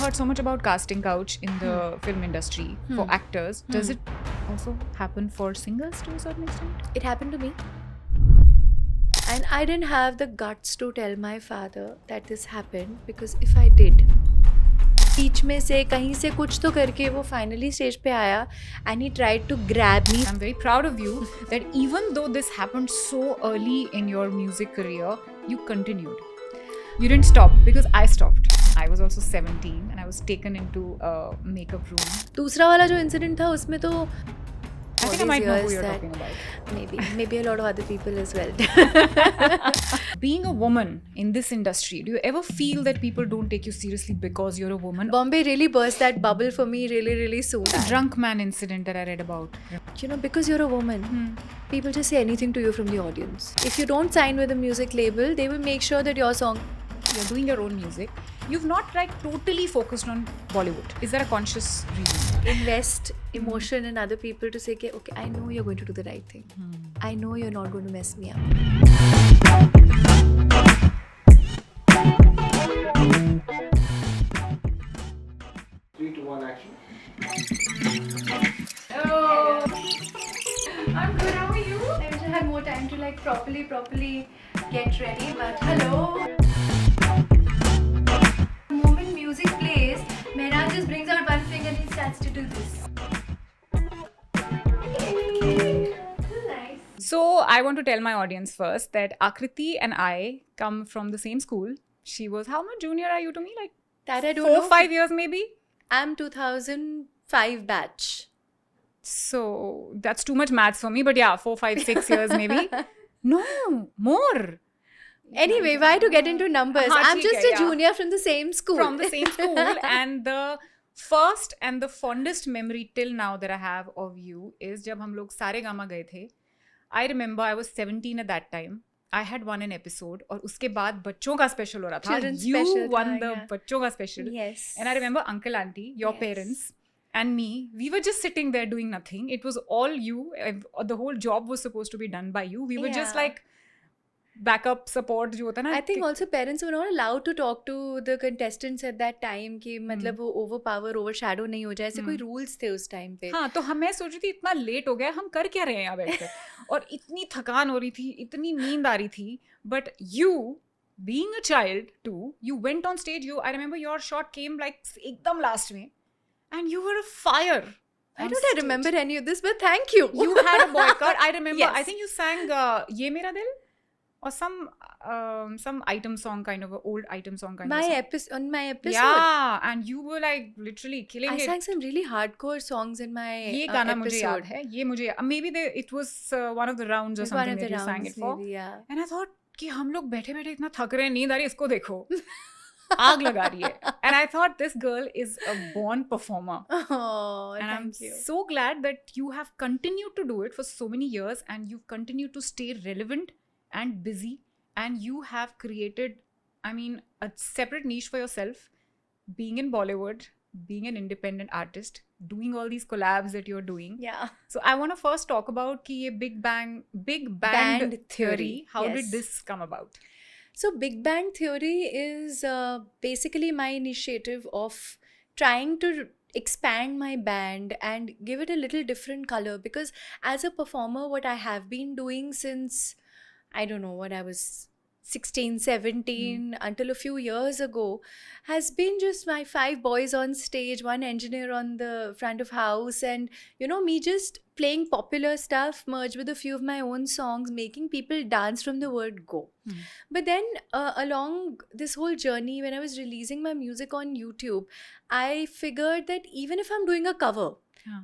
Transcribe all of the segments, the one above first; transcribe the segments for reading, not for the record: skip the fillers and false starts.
heard so much about casting couch in the film industry for actors. Does it also happen for singers to a certain extent? It happened to me. And I didn't have the guts to tell my father that this happened, because if I did, बीच में से कहीं से कुछ तो करके वो finally stage पे आया and he tried to grab me. I'm very proud of you that even though this happened so early in your music career, you continued. You didn't stop, because I stopped. I was also 17 and I was taken into a makeup room. दूसरा वाला जो incident था उसमें तो I think I might know who you're talking about. Maybe a lot of other people as well. Being a woman in this industry, do you ever feel that people don't take you seriously because you're a woman? Bombay really burst that bubble for me really soon. The drunk man incident that I read about. You know, because you're a woman, people just say anything to you from the audience. If you don't sign with a music label, they will make sure that your song... You're doing your own music. You've not totally focused on Bollywood. Is there a conscious reason? Invest emotion in other people to say, okay, I know you're going to do the right thing. I know you're not going to mess me up. 3, 2, 1, action. Oh, I'm good. How are you? I wish I had more time to properly get ready. But hello. The moment music plays, Mehraj just brings out one finger and he starts to do this. Yay. Nice. So I want to tell my audience first that Akriti and I come from the same school. She was, how much junior are you to me? Like That I don't 4 know. 5 years maybe? I'm 2005 batch. So that's too much maths for me. But yeah, 4 5 6 years maybe. No, more. Anyway, why to get into numbers? I'm just a junior from the same school. From the same school. And the first and the fondest memory till now that I have of you is जब हम लोग सारे gamma गए थे. I remember I was 17 at that time. I had won an episode और उसके बाद बच्चों का special हो रहा था. Children's You special won था, the yeah. बच्चों का special. Yes. And I remember uncle, auntie, your Yes. parents and me, we were just sitting there doing nothing. It was all you. The whole job was supposed to be done by you. We were just Yeah. like backup support जो होता है ना. I think also parents were not allowed to talk to the contestants at that time कि मतलब वो overpower, overshadow नहीं हो जाए. ऐसे कोई rules थे उस time पे. हाँ, तो मैं सोच रही थी इतना लेट हो गया, हम कर क्या रहे हैं यहाँ बैठकर. और इतनी थकान हो रही थी, इतनी नींद आ रही थी. But you, being a child too, you went on stage. I remember your shot came like एकदम last में, and you were a fire. I don't remember any of this, but thank you. You had a boycott. I remember. Yes. I think you sang "Ye Mera Dil" or some item song, kind of an old item song kind of song. On my episode. Yeah, and you were like literally killing I it. sang some really hardcore songs in my ये गाना मुझे याद episode. है. ये मुझे maybe it was one of the rounds or One something of that the you sang rounds, it for. maybe, yeah. And I thought कि हम लोग बैठे बैठे इतना थक रहे हैं, नींद आ रही है, इसको देखो. आग लगा रही है. And I thought this girl is a born performer. Oh, And I'm thank you. so glad that you have continued to do it for so many years and you've continued to stay relevant and busy, and you have created, I mean, a separate niche for yourself, being in Bollywood, being an independent artist, doing all these collabs that you're doing. Yeah. So I want to first talk about कि ये big band theory. How Yes. did this come about? So Big Bang Theory is basically my initiative of trying to expand my band and give it a little different color, because as a performer, what I have been doing since, I don't know, what I was 16, 17 until a few years ago has been just my 5 boys on stage, 1 engineer on the front of house, and me just playing popular stuff merged with a few of my own songs, making people dance from the word go. But then along this whole journey, when I was releasing my music on YouTube, I figured that even if I'm doing a cover,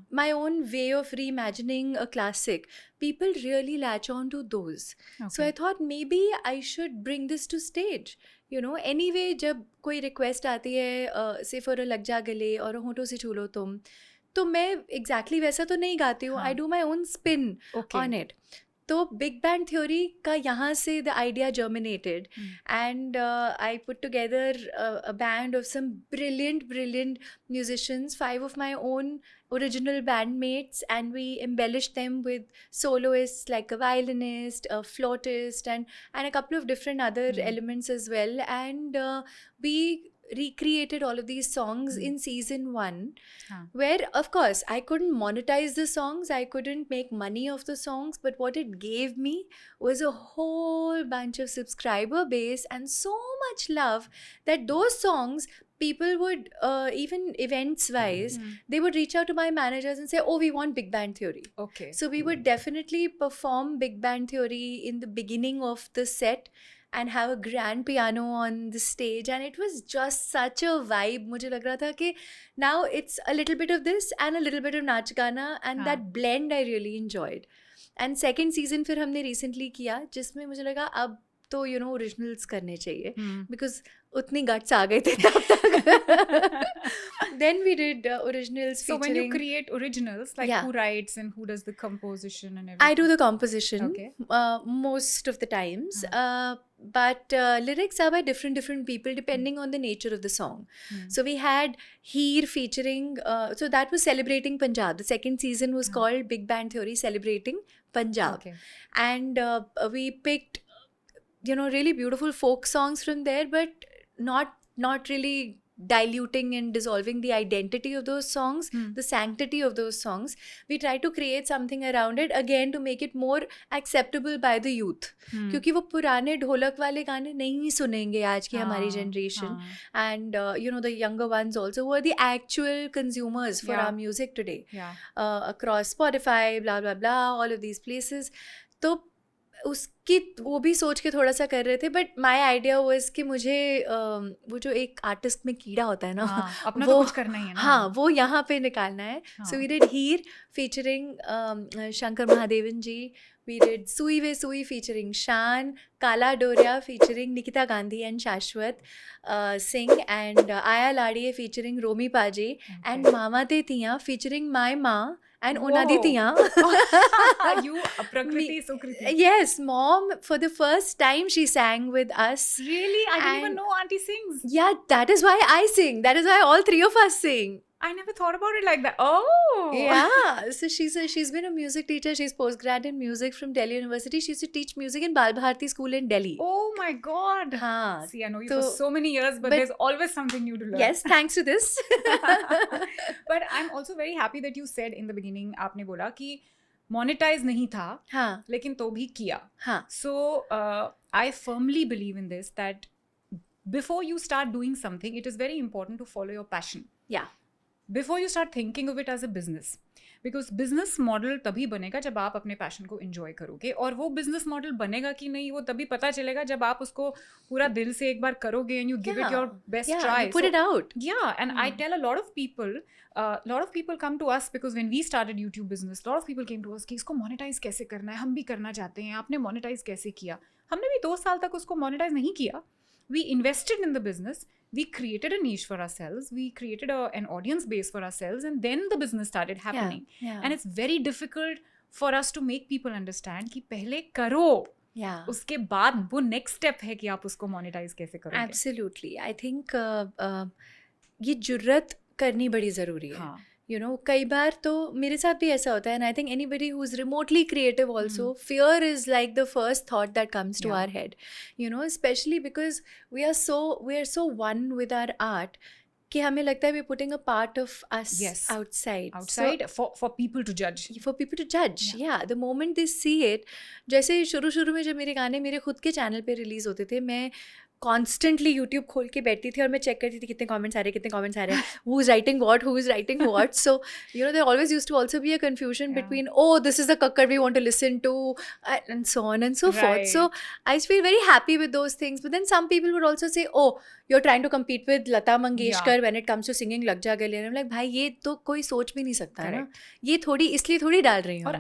my own way of reimagining a classic, people really latch on to those. So I thought maybe I should bring this to stage. Anyway, जब कोई request आती है, say for a लग जा गले और होठों से छू लो तुम, तो मैं exactly वैसा तो नहीं गाती हूँ. I do my own spin on it. तो Big Bang Theory का यहाँ से the idea germinated, and I put together a band of some brilliant musicians, 5 of my own original bandmates, and we embellished them with soloists like a violinist, a flautist, and a couple of different other elements as well, and we recreated all of these songs in season 1, हाँ. where of course I couldn't monetize the songs, I couldn't make money off the songs, but what it gave me was a whole bunch of subscriber base and so much love that those songs, people would even events wise, they would reach out to my managers and say, oh, we want Big Band Theory. Okay. So we would definitely perform Big Band Theory in the beginning of the set and have a grand piano on the stage, and it was just such a vibe. मुझे लग रहा था कि now it's a little bit of this and a little bit of नाच गाना, and that blend I really enjoyed. And second season फिर हमने recently किया, जिसमें मुझे लगा अब तो ओरिजिनल्स करने चाहिए, बिकॉज उतनी गट्स आ गए थे तब तक. Then we did originals So featuring... when you create originals, like who writes and who does the composition and everything? I do the composition, okay. Most of the times, but lyrics are by different people depending on the nature of the song. So we had Heer featuring, so that was celebrating Punjab. The second season was called Big Band Theory Celebrating Punjab. Okay. And we picked really beautiful folk songs from there, but not really diluting and dissolving the identity of those songs, the sanctity of those songs. We try to create something around it, again to make it more acceptable by the youth. क्योंकि वो पुराने ढोलक वाले गाने नहीं सुनेंगे आज की हमारी generation. And the younger ones also, who are the actual consumers for our music today. Across Spotify, blah blah blah, all of these places. तो उसकी वो भी सोच के थोड़ा सा कर रहे थे, बट माई आइडिया वाज कि मुझे वो जो एक आर्टिस्ट में कीड़ा होता है ना, अपना तो कुछ करना ही है ना, हाँ वो यहाँ पे निकालना है. So we did here featuring Shankar Mahadevan ji, we did Sui Ve Sui featuring Shan, Kala Doria featuring Nikita Gandhi and Shashwat Singh, and Aya Ladiye featuring Romi Paje, and Mama Te Tiya featuring my ma and Unadi Tiya. You, Prakriti, Sukriti. Yes, mom, for the first time she sang with us. Really? I didn't even know auntie sings. Yeah, that is why I sing. That is why all three of us sing. I never thought about it like that. Oh! Yeah. So she's been a music teacher. She's postgrad in music from Delhi University. She used to teach music in Bal Bharati School in Delhi. Oh my God. Haan. See, I know you for so many years, but there's always something new to learn. Yes, thanks to this. But I'm also very happy that you said in the beginning, आपने बोला कि monetize नहीं था, हाँ. लेकिन तो भी किया. हाँ. So I firmly believe in this, that before you start doing something, it is very important to follow your passion. Yeah. Before you start thinking of it as a business, because business model तभी बनेगा जब आप अपने passion को enjoy करोगे, और वो business model बनेगा कि नहीं वो तभी पता चलेगा जब आप उसको पूरा दिल से एक बार करोगे and you give it your best try. You put it out. Yeah, and I tell a lot of people come to us because when we started YouTube business, a lot of people came to us कि इसको monetize कैसे करना है, हम भी करना चाहते हैं, आपने monetize कैसे किया? हमने भी 2 साल तक उसको monetize नहीं किया. We invested in the business. We created a niche for ourselves. We created an audience base for ourselves, and then the business started happening. Yeah. And it's very difficult for us to make people understand कि पहले करो. Yeah. उसके बाद वो next step है कि आप उसको monetize कैसे करोगे. Absolutely. I think ये जुर्रत करनी बड़ी ज़रूरी है. हाँ. कई बार तो मेरे साथ भी ऐसा होता है, and I think anybody who is remotely creative also, fear is like the first thought that comes to our head, especially because we are so one with our art कि हमें लगता है we're putting a part of us outside so, for people to judge. For people to judge, yeah. The moment they see it, जैसे शुरू में जब मेरे गाने मेरे खुद के चैनल पे रिलीज होते थे, मैं कॉन्स्टेंटली यूट्यूब खोल के बैठती थी और मैं चेक करती थी कितने कमेंट्स आ रहे हैं, who is writing what. So there always used to also be a confusion between this is the Kakkar we want to listen to and so on and so forth. So I feel very happy with those things, but then some people would also say you're trying to compete with Lata Mangeshkar when it comes to singing lag ja gale, and I'm like भाई ये तो कोई सोच भी नहीं सकता है ना, ये थोड़ी इसलिए थोड़ी डाल रही हूँ. और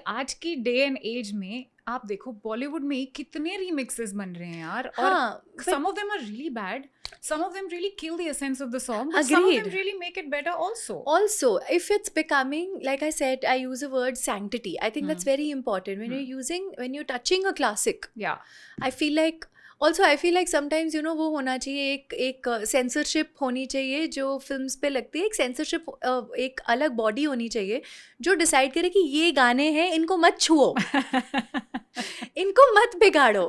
आज की डे एंड एज में आप देखो बॉलीवुड में कितने रीमिक्सेस बन रहे हैं यार, और some of them are really bad, some of them really kill the essence of the song, but some of them really make it better also. If it's becoming, like I said, I use the word sanctity. I think that's very important when you're touching a classic. I feel like sometimes वो होना चाहिए, एक censorship होनी चाहिए जो films पे लगती है, एक censorship, एक अलग बॉडी होनी चाहिए जो डिसाइड करे कि ये गाने हैं, इनको मत छुओ. इनको मत बिगाड़ो,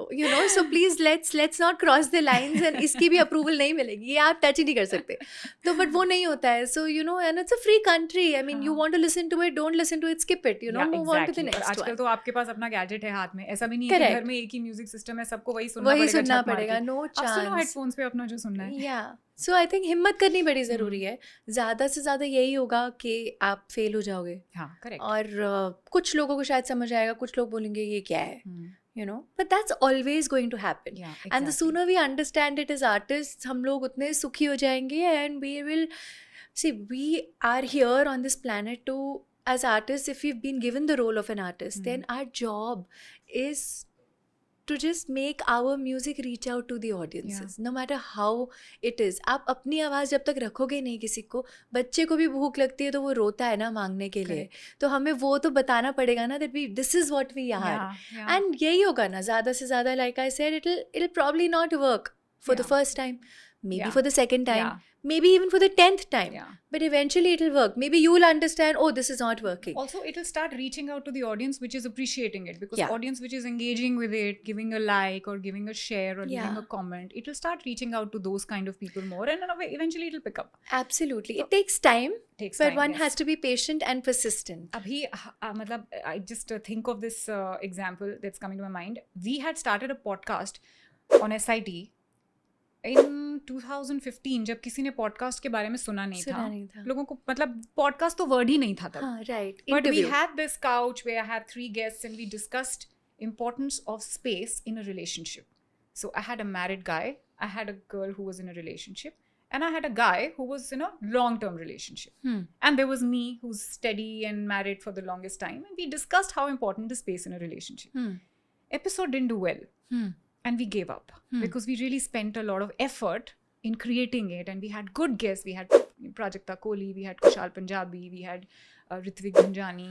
so please let's not cross the lines, and इसकी भी approval नहीं मिलेगी, ये आप टच ही नहीं कर सकते. तो but वो नहीं होता है. So and it's a free country. I mean, you want to listen to it, don't listen to it, skip it, move on to the next one. आजकल तो आपके पास अपना गैजेट है हाथ में, ऐसा भी नहीं है कि घर में एक ही म्यूजिक सिस्टम है, सबको वही सुनना पड़ेगा. No आप सुनो chance. हेडफोन्स पे अपना जो सुनना है. Yeah. So I think हिम्मत करनी बड़ी ज़रूरी है. ज़्यादा से ज़्यादा यही होगा कि आप फेल हो जाओगे. हाँ, करेक्ट. और कुछ लोगों को शायद समझ आएगा, कुछ लोग बोलेंगे ये क्या है, but that's always going to happen. Yeah, And the exactly. sooner we understand it as artists, हम लोग उतने सुखी हो जाएंगे, and we will see, we are here on this planet to, as artists, if we've been given the role of an artist, then our job is to just make our music reach out to the audiences, no matter how it is. आप अपनी आवाज़ जब तक रखोगे नहीं किसी को, बच्चे को भी भूख लगती है तो वो रोता है ना मांगने के लिए, तो हमें वो तो बताना पड़ेगा ना that this is what we are. And यही होगा ना ज़्यादा से ज़्यादा, like I said, it'll probably not work for the first time, maybe for the second time, maybe even for the 10th time, but eventually it'll work. Maybe you'll understand, oh, this is not working. Also, it'll start reaching out to the audience which is appreciating it, because audience which is engaging with it, giving a like or giving a share or giving a comment, it'll start reaching out to those kind of people more, and eventually it'll pick up. Absolutely. It takes time, but one has to be patient and persistent. Abhi, matlab, I just think of this example that's coming to my mind. We had started a podcast on SIT in 2015, जब किसी ने podcast के बारे में सुना नहीं था. लोगों को मतलब पॉडकास्ट तो वर्ड ही नहीं था तब. Right. But we had this couch where I had 3 guests and we discussed importance of space in a relationship. So I had a married guy, I had a girl who was in a relationship, and I had a guy who was in a long-term relationship. And there was me, who's steady and married for the longest time, and we discussed how important is space in a relationship. Episode didn't do well. And we gave up because we really spent a lot of effort in creating it, and we had good guests. We had Prajakta Kohli, we had Kushal Punjabi, we had Ritvik Gunjani,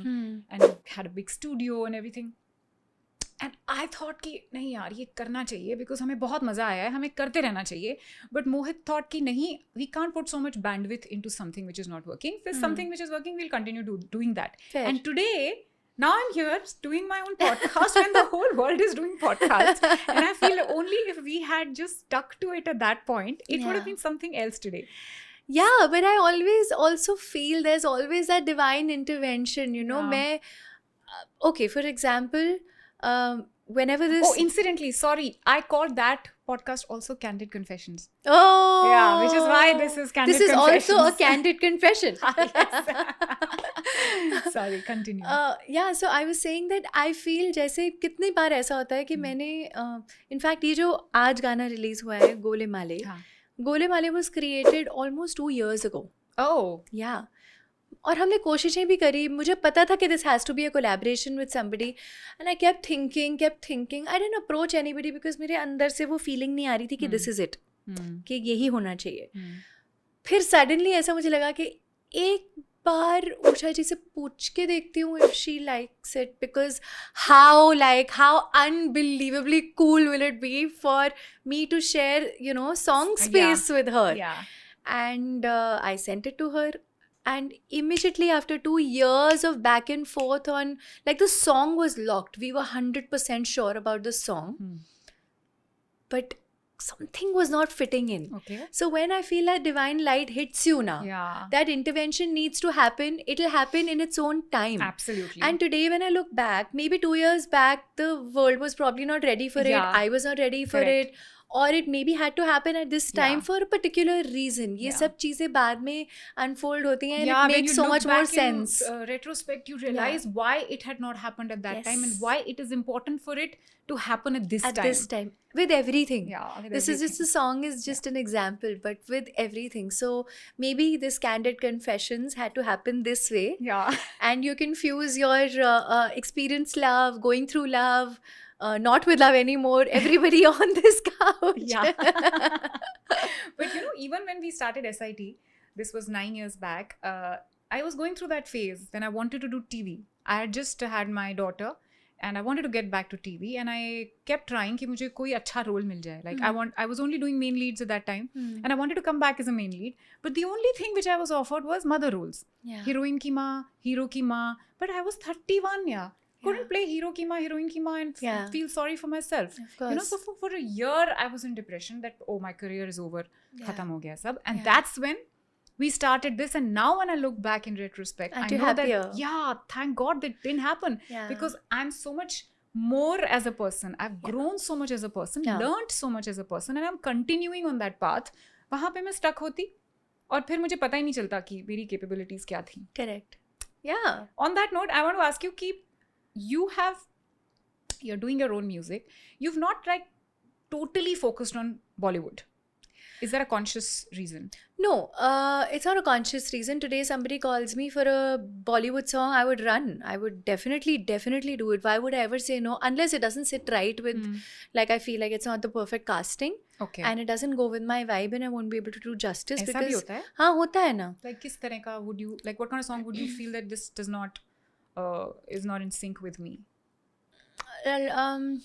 and we had a big studio and everything. And I thought कि नहीं यार ये करना चाहिए because हमें बहुत मज़ा आया है, हमें करते रहना चाहिए. But Mohit thought कि नहीं, we can't put so much bandwidth into something which is not working. If there's something which is working, we'll continue doing that. Fair. And today, now I'm here doing my own podcast when the whole world is doing podcasts. And I feel only if we had just stuck to it at that point, it would have been something else today. Yeah, but I always also feel there's always that divine intervention, मैं, okay, for example, whenever this... Oh, incidentally, sorry, I called that podcast also Candid Confessions. Oh! Yeah, which is why this is Candid This is Confessions. also a candid confession. Sorry, continue. Yeah, so I was saying that I feel जैसे कितनी बार ऐसा होता है कि मैंने in fact ये जो आज गाना रिलीज हुआ है गोले माले, गोले माले was created almost 2 years ago. Oh. Yeah. और हमने कोशिशें भी करी, मुझे पता था कि this has to be a collaboration with somebody, and I kept thinking, I didn't approach anybody because मेरे अंदर से वो feeling नहीं आ रही थी कि this is it, कि यही होना चाहिए. फिर suddenly ऐसा मुझे लगा कि एक बार उषा जी से पूछ के देखती हूँ if she likes it, because how unbelievably cool will it be for me to share, song space with her. Yeah. And I sent it to her. And immediately after 2 years of back and forth on, like, the song was locked. We were 100% sure about the song. But something was not fitting in. Okay. So when I feel that divine light hits you now, that intervention needs to happen. It'll happen in its own time. Absolutely. And today when I look back, maybe 2 years back, the world was probably not ready for it. I was not ready for it. Or it maybe had to happen at this time for a particular reason. ये सब चीज़ें बाद में unfold होती हैं, and it makes so much more sense. In retrospect, you realize why it had not happened at that time, and why it is important for it to happen at this time. At this time. With everything. Yeah, with this everything. is just, the song is just an example, but with everything. So maybe this Candid Confessions had to happen this way. Yeah. And you can fuse your experienced love, going through love, not with love anymore, everybody on this couch. Yeah. But even when we started SIT, this was 9 years back, I was going through that phase when I wanted to do TV. I had just had my daughter and I wanted to get back to TV, and I kept trying कि मुझे कोई अच्छा role मिल जाए. Like I was only doing main leads at that time, and I wanted to come back as a main lead. But the only thing which I was offered was mother roles. Yeah. Heroine की माँ, hero की माँ. But I was 31, yeah. couldn't play hero ki maa, heroine ki maa and Yeah. feel sorry for myself. Of course. You know, so for a year I was in depression that, oh, my career is over, Yeah. khatam ho gaya sab. And Yeah. that's when we started this. And now when I look back in retrospect, Aren't I you know happier? that, yeah, thank God that didn't happen. Yeah. Because I'm so much more as a person. I've grown so much as a person, Yeah. learned so much as a person, and I'm continuing on that path. वहाँ पे मैं stuck होती और फिर मुझे पता ही नहीं चलता कि मेरी capabilities क्या थी. Correct. Yeah. On that note, I want to ask you, you're doing your own music. You've not like totally focused on Bollywood. Is there a conscious reason? No, it's not a conscious reason. Today somebody calls me for a Bollywood song, I would run. I would definitely do it. Why would I ever say no? Unless it doesn't sit right with, like I feel like it's not the perfect casting. Okay. And it doesn't go with my vibe and I won't be able to do justice. ऐसा भी होता है? हाँ, होता है ना. Like किस तरह का would you, like what kind of song would you feel that this does not, is not in sync with me? Well,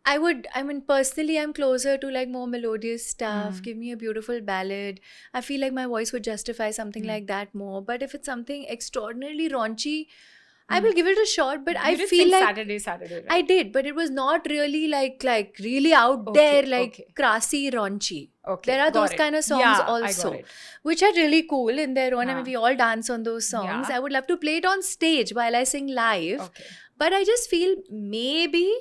I mean, personally, I'm closer to like more melodious stuff. Give me a beautiful ballad. I feel like my voice would justify something like that more. But if it's something extraordinarily raunchy, I will give it a shot. But I You did feel sing like Saturday, right? I did, but it was not really like really out there, like okay. crassy, raunchy. Okay, There are got those it. kind of songs Yeah, I also, got it. which are really cool in their own. I Haan. mean, we all dance on those songs. Yeah. I would love to play it on stage while I sing live. Okay. But I just feel maybe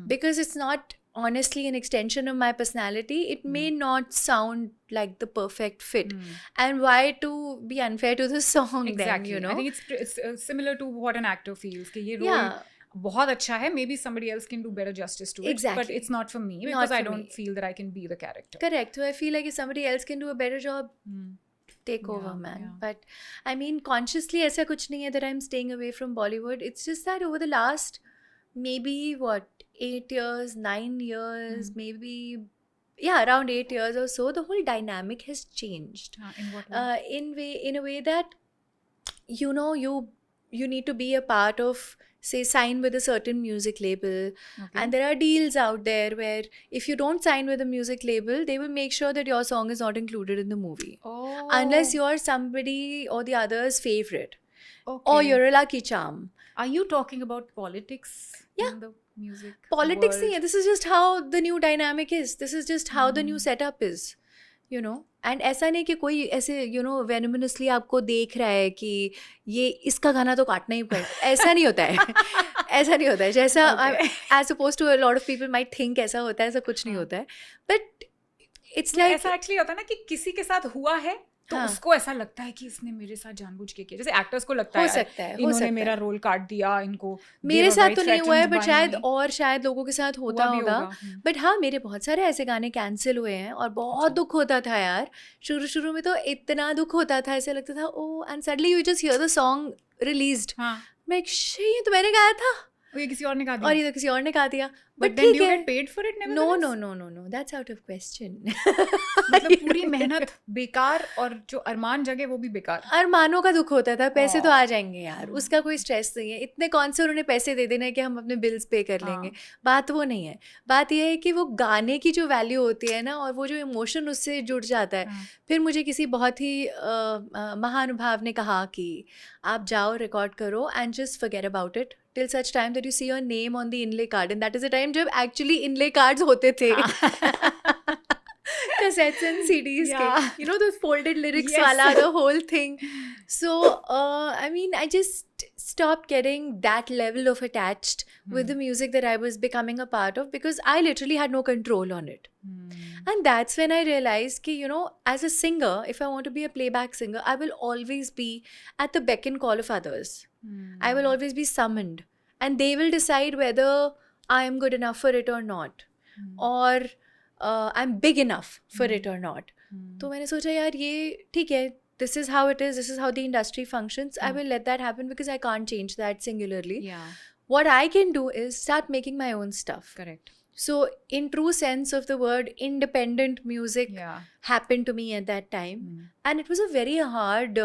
because it's not honestly an extension of my personality, it may not sound like the perfect fit. And why to be unfair to the song Exactly. then, you know? I think it's similar to what an actor feels. कि ये role Yeah. बहुत अच्छा है. Maybe somebody else can do better justice to it. Exactly. But it's not for me Not because I for don't me. feel that I can be the character. Correct. So I feel like if somebody else can do a better job, take over, Yeah, man. yeah. But I mean, consciously ऐसा कुछ नहीं है that I'm staying away from Bollywood. It's just that over the last maybe 8 years, 9 years, maybe around 8 years or so, the whole dynamic has changed. In what way? In a way that you know you need to be a part of, say, sign with a certain music label, and there are deals out there where if you don't sign with a music label, they will make sure that your song is not included in the movie unless you're somebody or the other's favorite or you're a lucky charm. Are you talking about politics in the music Politics world? नहीं है. This is just how the new dynamic is. This is just how the new setup is. You know, and ऐसा नहीं कि कोई ऐसे venomously आपको देख रहा है कि ये इसका गाना तो काटना ही पड़े. ऐसा नहीं होता है. ऐसा नहीं होता है. जैसा as opposed to a lot of people might think ऐसा होता है, ऐसा कुछ नहीं होता है. But it's like ऐसा एक्चुअली होता है ना कि किसी के साथ हुआ है तो उसको ऐसा लगता है कि इसने मेरे साथ जानबूझ के किया. जैसे एक्टर्स को लगता हो है सकता है, इन्होंने मेरा रोल काट दिया, इनको मेरे साथ तो नहीं हुआ है, बट शायद लोगों के साथ होता होगा. बट हाँ, मेरे बहुत सारे ऐसे गाने कैंसिल हुए हैं और बहुत दुख होता था यार. शुरू में तो इतना दुख होता था, ऐसे लगता था oh, and suddenly you just hear the song released. मैं ये तो मैंने गाया था ये किसी और ने गा दिया और ये तो किसी और ने गा दिया. But then do you get paid for it nevertheless? No, that's out of question. मतलब पूरी मेहनत बेकार और जो अरमान जगे वो भी बेकार. अरमानों का दुख होता था. पैसे तो आ जाएंगे यार, उसका कोई स्ट्रेस नहीं है. इतने कौन से उन्होंने पैसे दे देना है कि हम अपने बिल्स पे कर लेंगे. बात वो नहीं है. बात यह है कि वो गाने की जो वैल्यू होती है ना, और वो जो इमोशन उससे जुड़ जाता है. फिर मुझे किसी बहुत ही महानुभाव ने कहा कि आप जाओ, रिकॉर्ड करो and just forget about it till such time that you see your name on the inlay card. And that is the time जब actually inlay cards होते थे. Cassettes and CDs के. You know, the folded lyrics wala, the whole thing. So, I mean, I just stopped getting that level of attached with the music that I was becoming a part of because I literally had no control on it. And that's when I realized कि, you know, as a singer, if I want to be a playback singer, I will always be at the beck and call of others. I will always be summoned. And they will decide whether I am good enough for it or not. Or I'm big enough for it or not. तो मैंने सोचा यार ये ठीक है. This is how it is. This is how the industry functions. I will let that happen because I can't change that singularly. What I can do is start making my own stuff. Correct. So in true sense of the word, independent music happened to me at that time. And it was a very hard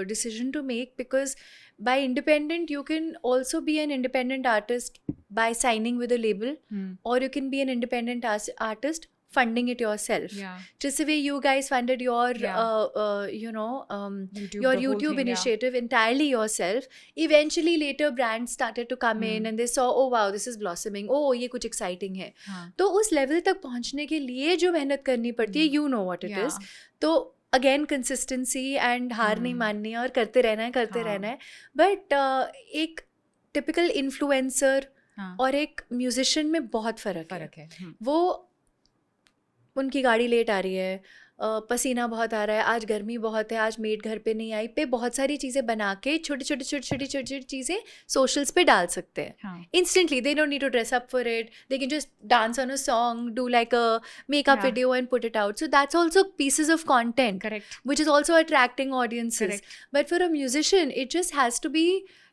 decision to make because by independent, you can also be an independent artist by signing with a label, or you can be an independent artist funding it yourself. Yeah. Just the way you guys funded your, Yeah. your the whole YouTube thing, yeah. initiative entirely yourself. Eventually, later brands started to come in and they saw, oh wow, this is blossoming. Oh, ये कुछ exciting है. हाँ. तो उस level तक पहुंचने के लिए जो मेहनत करनी पड़ती है, you know what it Yeah. is. तो again consistency and हार नहीं माननी है और करते रहना है. But एक typical influencer और एक म्यूजिशियन में बहुत फ़र्क है. वो उनकी गाड़ी लेट आ रही है, पसीना बहुत आ रहा है, आज गर्मी बहुत है, आज मेड घर पे नहीं आई, पे बहुत सारी चीज़ें बना के छोटी चीज़ें सोशल्स पे डाल सकते हैं instantly. They don't need to dress up for it. They can just dance on a song, do like a makeup video and put it out. So that's also pieces of content which is also attracting audiences. But for a musician, it just has to be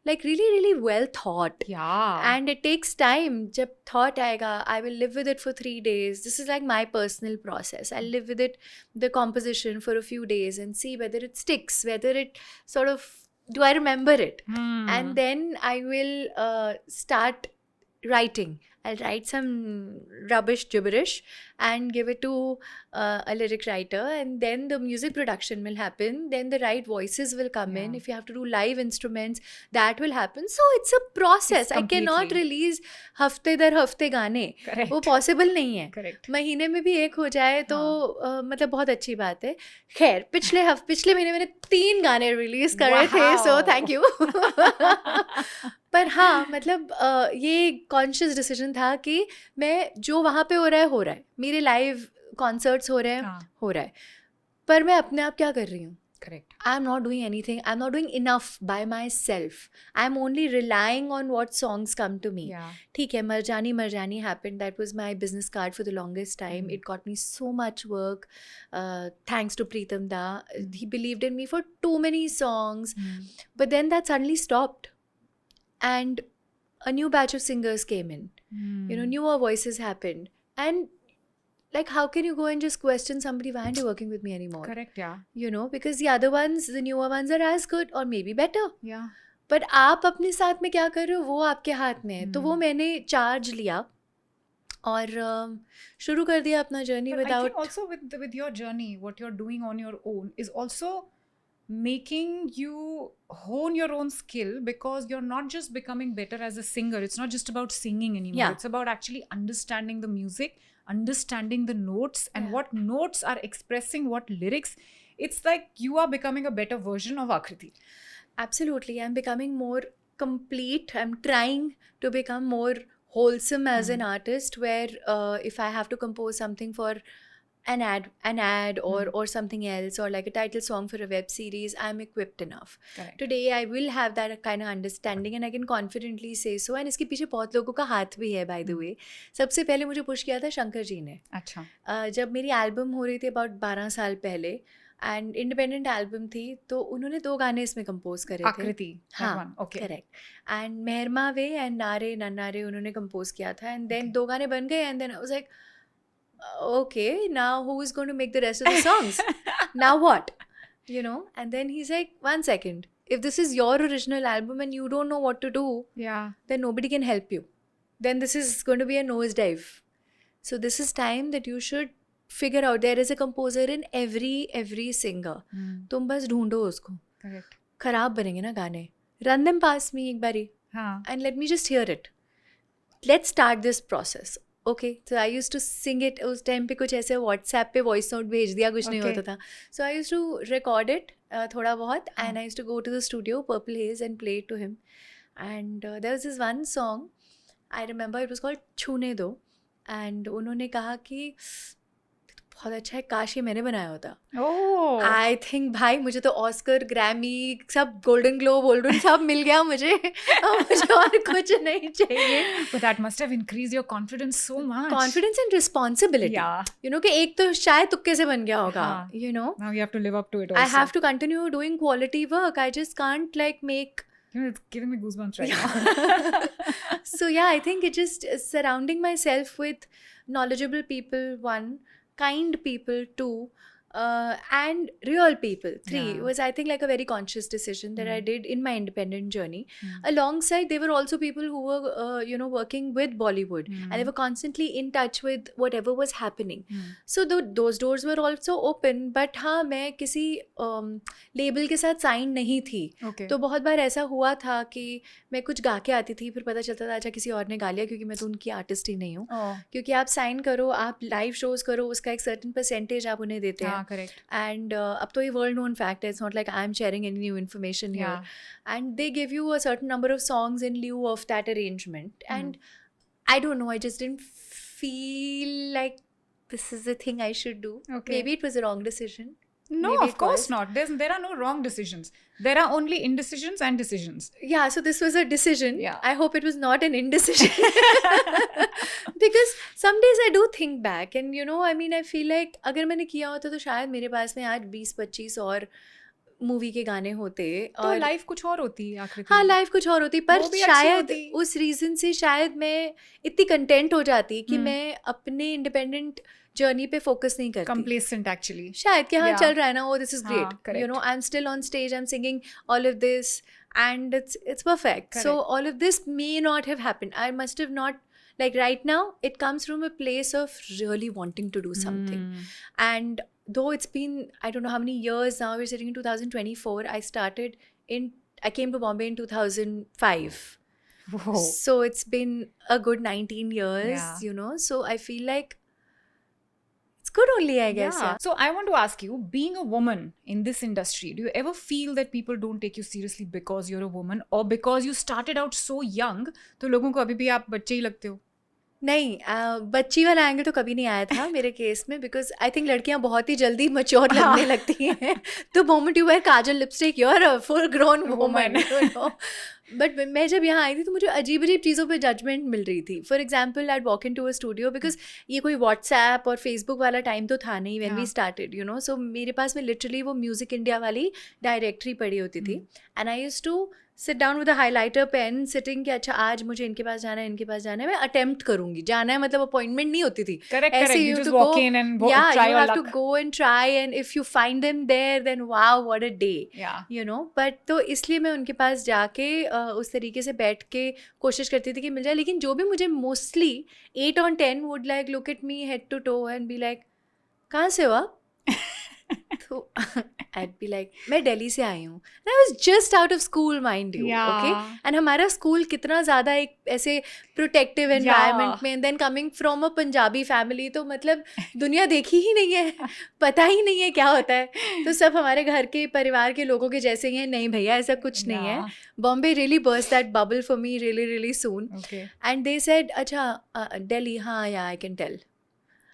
like really, really well thought. Yeah. And it takes time. Jab thought aayega, I will live with it for 3 days. This is like my personal process. I'll live with it, the composition, for a few days and see whether it sticks, whether it sort of, do I remember it? And then I will start writing. I'll write some rubbish gibberish and give it to a lyric writer, and then the music production will happen. Then the right voices will come in. If you have to do live instruments, that will happen. So it's a process. I cannot release हफ्ते दर हफ्ते गाने. वो possible नहीं है. महीने में भी एक हो जाए तो मतलब बहुत अच्छी बात है. खैर पिछले महीने मैंने 3 गाने रिलीज कर रहे थे, so thank you. पर हाँ, मतलब ये कॉन्शियस डिसीजन था कि मैं जो वहाँ पे हो रहा है. मेरे लाइव कॉन्सर्ट्स हो रहे हैं, पर मैं अपने आप क्या कर रही हूँ? Correct. I'm not doing anything. I'm not doing enough by myself. I'm only relying on what songs come to me. ठीक है, Marjani happened. That was my business card for the longest time. It got me so much work. Thanks to Preetam Da. He believed in me for too many songs. But then that suddenly stopped. And a new batch of singers came in. Newer voices happened. And like, how can you go and just question somebody, why aren't you working with me anymore? Correct, yeah. Because the other ones, the newer ones are as good or maybe better. Yeah. But आप अपने साथ में क्या कर रहे हो, वो आपके हाथ में है. तो वो मैंने चार्ज लिया और शुरू कर दिया अपना journey without... I think also with your journey, what you're doing on your own is also making you hone your own skill, because you're not just becoming better as a singer. It's not just about singing anymore. It's about actually understanding the music, understanding the notes and what notes are expressing what lyrics. It's like you are becoming a better version of Akriti. Absolutely. I'm becoming more complete. I'm trying to become more wholesome as an artist, where if I have to compose something for an ad or something else, or like a title song for a web series, I'm equipped enough. Correct. Today I will have that kind of understanding and I can confidently say so. And इसके पीछे बहुत लोगों का हाथ भी है, by the way. सबसे पहले मुझे पुश किया था शंकर जी ने. अच्छा. जब मेरी एल्बम हो रही थी about 12 साल पहले, एंड इंडिपेंडेंट एल्बम थी, तो उन्होंने 2 गाने इसमें कंपोज करे थे. आकृति. हाँ, correct. And Mehrama way and नारे नन्नारे उन्होंने कंपोज किया था. एंड देन 2 गाने बन गए. And then I was like, okay, now who is going to make the rest of the songs? Now what? And then he's like, 1 second, if this is your original album and you don't know what to do, then nobody can help you. Then this is going to be a nosedive. So this is time that you should figure out. There is a composer in every singer. तुम बस ढूंढो उसको. Correct. खराब बनेंगे ना गाने. Run them past me एक बारी. हाँ. And let me just hear it. Let's start this process. Okay, so I used to sing it. उस टाइम पे कुछ ऐसे WhatsApp पे voice note भेज दिया, कुछ नहीं होता था. So I used to record it थोड़ा बहुत, and I used to go to the studio, Purple Haze, and play it to him. And there was this one song, I remember it was called छूने दो, and उन्होंने कहा कि बहुत अच्छा है, काश ये मैंने बनाया होता. आई थिंक भाई मुझे तो ऑस्कर, ग्रैमी, सब गोल्डन ग्लोब, गोल्डन सब मिल गया मुझे. मुझे और कुछ नहीं चाहिए. But that must have increased your confidence so much. Confidence and responsibility. Yeah. कि एक तो शायद तुक्के से बन गया होगा. Now you have to live up to it also. I have to continue doing quality work. I just can't like make... It's giving me goosebumps right now. So yeah, I think it just surrounding myself with knowledgeable people, 1, kind people, 2, and real people. 3 Yeah. was, I think, like a very conscious decision that I did in my independent journey. Mm. Alongside, there were also people who were working with Bollywood, and they were constantly in touch with whatever was happening. So those doors were also open. But हाँ, मैं किसी label के साथ sign नहीं थी. Okay. तो बहुत बार ऐसा हुआ था कि मैं कुछ गा के आती थी, फिर पता चलता था अच्छा किसी और ने गा लिया, क्योंकि मैं तो उनकी आर्टिस्ट ही नहीं हूँ. Oh. क्योंकि आप साइन करो, आप लाइव शोज करो, उसका एक सर्टेन परसेंटेज आप उन्हें देते हैं. Correct. And अब तो ये वर्ल्ड नोन फैक्ट है. It's not like I am sharing any new information here. And they give you a certain number of songs in lieu of that arrangement. And I don't know, I just didn't feel like this is the thing I should do. Okay. Maybe it was a wrong decision. No, Maybe of it course was. not. There are no wrong decisions. There are only indecisions and decisions. Yeah, so this was a decision. Yeah. I hope it was not an indecision. Because some days I do think back and I mean, I feel like अगर मैंने किया होता तो शायद मेरे पास में आज 20-25 और मूवी के गाने होते. तो लाइफ कुछ और होती आकृति. हाँ, लाइफ कुछ और होती, पर वो भी अच्छी शायद होती. उस रीज़न से शायद मैं इतनी कंटेंट हो जाती कि मैं अपने इंडिपेंडेंट जर्नी पे फोकस नहीं करती. Complacent actually. शायद कि हाँ Yeah. चल रहा है ना, oh this is हाँ, great. correct. I'm still on stage, I'm singing all of this and it's perfect. So Correct. all of this may not have happened. I must have not, like right now it comes from a place of really wanting to do something. And though it's been, I don't know how many years now, we're sitting in 2024, I came to Bombay in 2005. Whoa. So it's been a good 19 years, Yeah. so I feel like it's good only, I guess. Yeah. So I want to ask you, being a woman in this industry, do you ever feel that people don't take you seriously because you're a woman or because you started out so young, तो लोगों को अभी भी आप बच्चे ही लगते हो? नहीं, बच्ची वाला एंगल तो कभी नहीं आया था मेरे केस में, बिकॉज आई थिंक लड़कियां बहुत ही जल्दी मैच्योर लगने लगती हैं. तो moment you wear kajal lipstick, you are a full grown woman. But मैं जब यहाँ आई थी तो मुझे अजीब अजीब चीज़ों पे जजमेंट मिल रही थी. For example, I walk in to a studio, because ये कोई व्हाट्सएप और फेसबुक वाला टाइम तो था नहीं व्हेन वी स्टार्टेड, सो मेरे पास में लिटरली वो म्यूजिक इंडिया वाली डायरेक्टरी पड़ी होती थी. And I used to sit down with a highlighter pen, sitting कि अच्छा आज मुझे इनके पास जाना है, इनके पास जाना है, मैं अटेम्प्ट करूंगी. जाना है मतलब अपॉइंटमेंट नहीं होती थी. Correct. ऐसे You just walk in and try you your have luck. to go and try, and if you find them there, then wow, what a day. Yeah. But तो इसलिए मैं उनके पास जाके उस तरीके से बैठ के कोशिश करती थी कि मिल जाए. लेकिन जो भी मुझे mostly 8 on 10 would like look at me head to toe and be like, कहाँ से हो आप? तो I'd be like, मैं दिल्ली से आई हूँ. I was just out of school, mind you. Yeah. Okay? And हमारा स्कूल कितना ज़्यादा एक ऐसे प्रोटेक्टिव एनवायरनमेंट में, then coming from a Punjabi family, तो मतलब दुनिया देखी ही नहीं है, पता ही नहीं है क्या होता है. तो सब हमारे घर के परिवार के लोगों के जैसे ही हैं. नहीं भैया, ऐसा कुछ नहीं है. Bombay really burst that bubble for me really really soon. Okay. And they said अच्छा दिल्ली, हाँ या आई कैन टेल.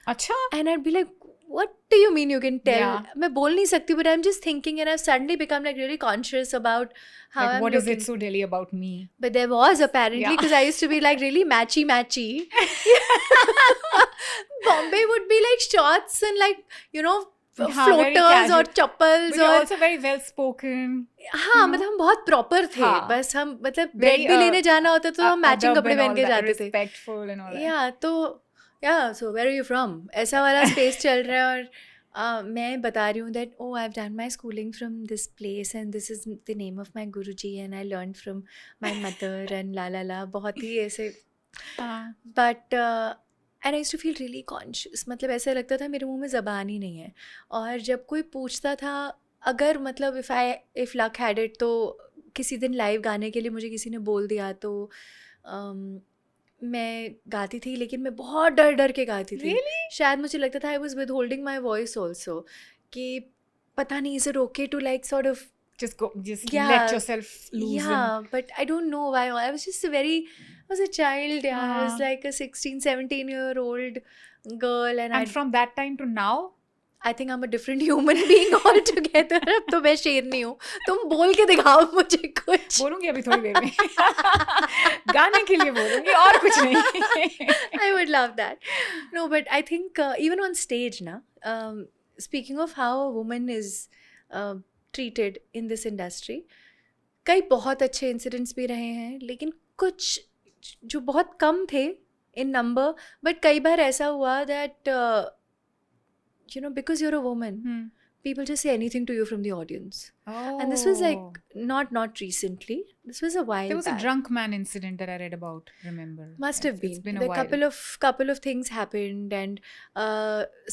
अच्छा. And I'd be like, what do you mean you can tell? Yeah. मैं बोल नहीं सकती, but I'm just thinking, and I've suddenly become like really conscious about how Like, I'm what is looking. it so Delhi about me? But there was apparently, Yeah. because I used to be like really matchy. Bombay would be like shorts and like, very floaters casual. और chappals But you're और also very well spoken. हाँ, मतलब हम बहुत proper थे. हाँ. बस हम मतलब Very, ब्रेड भी लेने जाना होता तो हम मैचिंग adab कपड़े and पहन all के that, जाते थे. Respectful and all that. या तो so where are you from, ऐसा वाला स्पेस चल रहा है. और मैं बता रही हूँ that I have done my schooling from this place and this is the name of my guruji and I learn from my mother and ला बहुत ही ऐसे. But and I used to feel really conscious. मतलब ऐसा लगता था मेरे मुंह में ज़बान ही नहीं है. और जब कोई पूछता था, अगर मतलब इफ़ लक हैड इट, तो किसी दिन लाइव गाने के लिए मुझे किसी ने बोल दिया तो मैं गाती थी, लेकिन मैं बहुत डर डर के गाती थी. Really? शायद मुझे लगता था I was withholding my voice also, कि पता नहीं, is it okay to like sort of Just Yeah. let yourself loose. yeah, but I don't know why. I was just I was a child. Yeah, I was like a 16-17-year-old girl, and And from that time to now, I think I'm a different human being altogether. अब तो मैं शेरनी हूँ. तुम बोल के दिखाओ मुझे कुछ. बोलूंगी अभी थोड़ी देर में. गाने के लिए बोलूंगी और कुछ नहीं. I would love that. No, but I think even on stage na, speaking of how a woman is treated in this industry, कई बहुत अच्छे incidents भी रहे हैं, लेकिन कुछ जो बहुत कम थे in number, but कई बार ऐसा हुआ that because you're a woman, Hmm. people just say anything to you from the audience. Oh. And this was like not recently. This was a while There was a back. drunk man incident that I read about. Remember? Must have been. It's been a The while. couple of things happened, and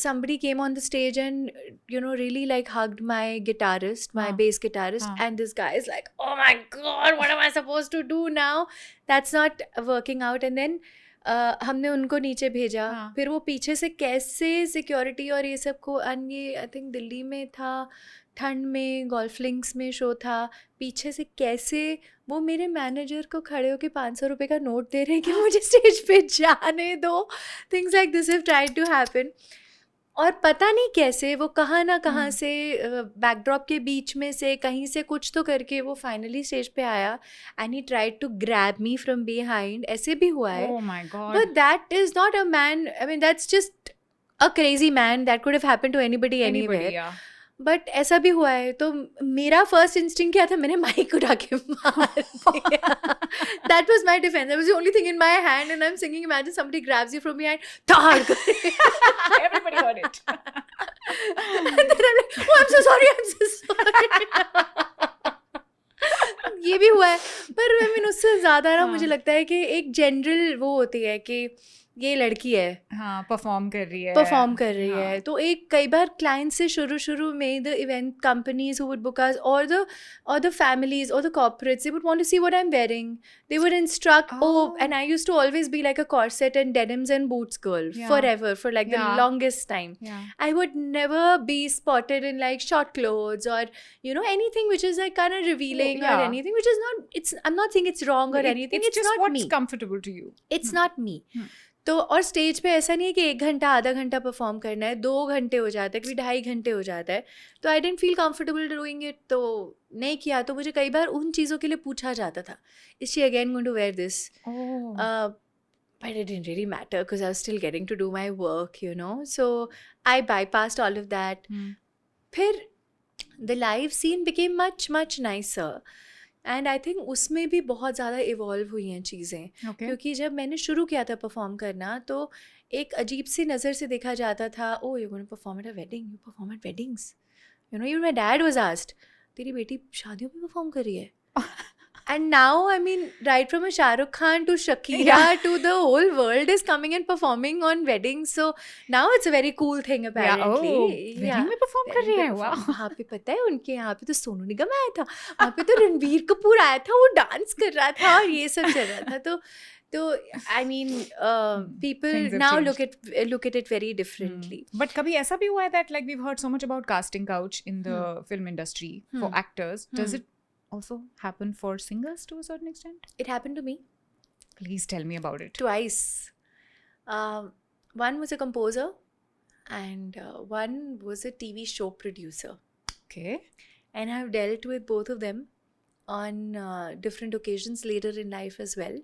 somebody came on the stage and really like hugged my guitarist, my Huh. bass guitarist, Huh. and this guy is like, "Oh my god, what am I supposed to do now?" That's not working out. And then हमने उनको नीचे भेजा. हाँ. फिर वो पीछे से कैसे सिक्योरिटी और ये सब को, ये आई थिंक दिल्ली में था, ठंड में गोल्फ लिंक्स में शो था, पीछे से कैसे वो मेरे मैनेजर को खड़े होकर 500 रुपये का नोट दे रहे हैं कि मुझे स्टेज पे जाने दो. Things like this have tried to happen. और पता नहीं कैसे वो कहाँ ना कहाँ से बैकड्रॉप के बीच में से कहीं से कुछ तो करके वो फाइनली स्टेज पे आया, and he tried to grab me from behind. ऐसे भी हुआ है. Oh my god. But that is not a man, I mean that's just a crazy man. That could have happened to anybody anywhere. yeah. But ऐसा भी हुआ है. तो मेरा फर्स्ट इंस्टिंक्ट क्या था, मैंने माइक उठा के मार दिया. That was my defence. That was the only thing in my hand and I am singing. Imagine somebody grabs you from behind, धाड़ कर. Everybody heard it. And then I'm like, oh, I'm so sorry, I'm so sorry. ये भी हुआ है. पर I mean, उससे ज़्यादा ना मुझे लगता है कि एक जनरल वो होती है कि ये लड़की है, हाँ, परफॉर्म कर रही है. है. तो एक कई बार क्लाइंट से शुरू में the event companies who would book us or the families or the corporates, they would want to see what I am wearing. They would instruct. And I used to always be like a corset and denims and boots girl forever, for like the longest time. I would never be spotted in like short clothes or anything which is like kind of revealing or anything which is not, I'm not saying it's wrong or anything. It's just not what's me. comfortable to you. It's not me. तो और stage पे ऐसा नहीं है कि 1 घंटा आधा घंटा परफॉर्म करना है, 2 घंटे हो जाता है, कभी 2.5 घंटे हो जाता है. तो I didn't feel comfortable doing it, तो नहीं किया. तो मुझे कई बार उन चीज़ों के लिए पूछा जाता था, is she again going to wear this? But it didn't really matter because I was still getting to do my work, So I bypassed all of that. फिर the live scene became much, much nicer. And I think उसमें भी बहुत ज़्यादा evolve हुई हैं चीज़ें. क्योंकि जब मैंने शुरू किया था परफॉर्म करना, तो एक अजीब सी नज़र से देखा जाता था, oh you gonna perform at a wedding, you perform at weddings, even my dad was asked, तेरी बेटी शादियों में परफॉर्म कर रही है. And now, I mean, right from a Shah Rukh Khan to Shakira to the whole world is coming and performing on weddings. So now it's a very cool thing apparently. wedding में perform कर रही है. Wow. वहाँ पे पता है उनके यहाँ पे तो सोनू निगम आया था, वहाँ पे तो रणबीर कपूर आया था, वो डांस कर रहा था और ये सब चल रहा था. तो I mean, people now look at it very differently. But कभी ऐसा भी हुआ है that like we've heard so much about casting couch in the film industry for actors. Does it also happen for singers to a certain extent? It happened to me. Please tell me about it. Twice. One was a composer and one was a TV show producer. Okay. And I've dealt with both of them on different occasions later in life as well.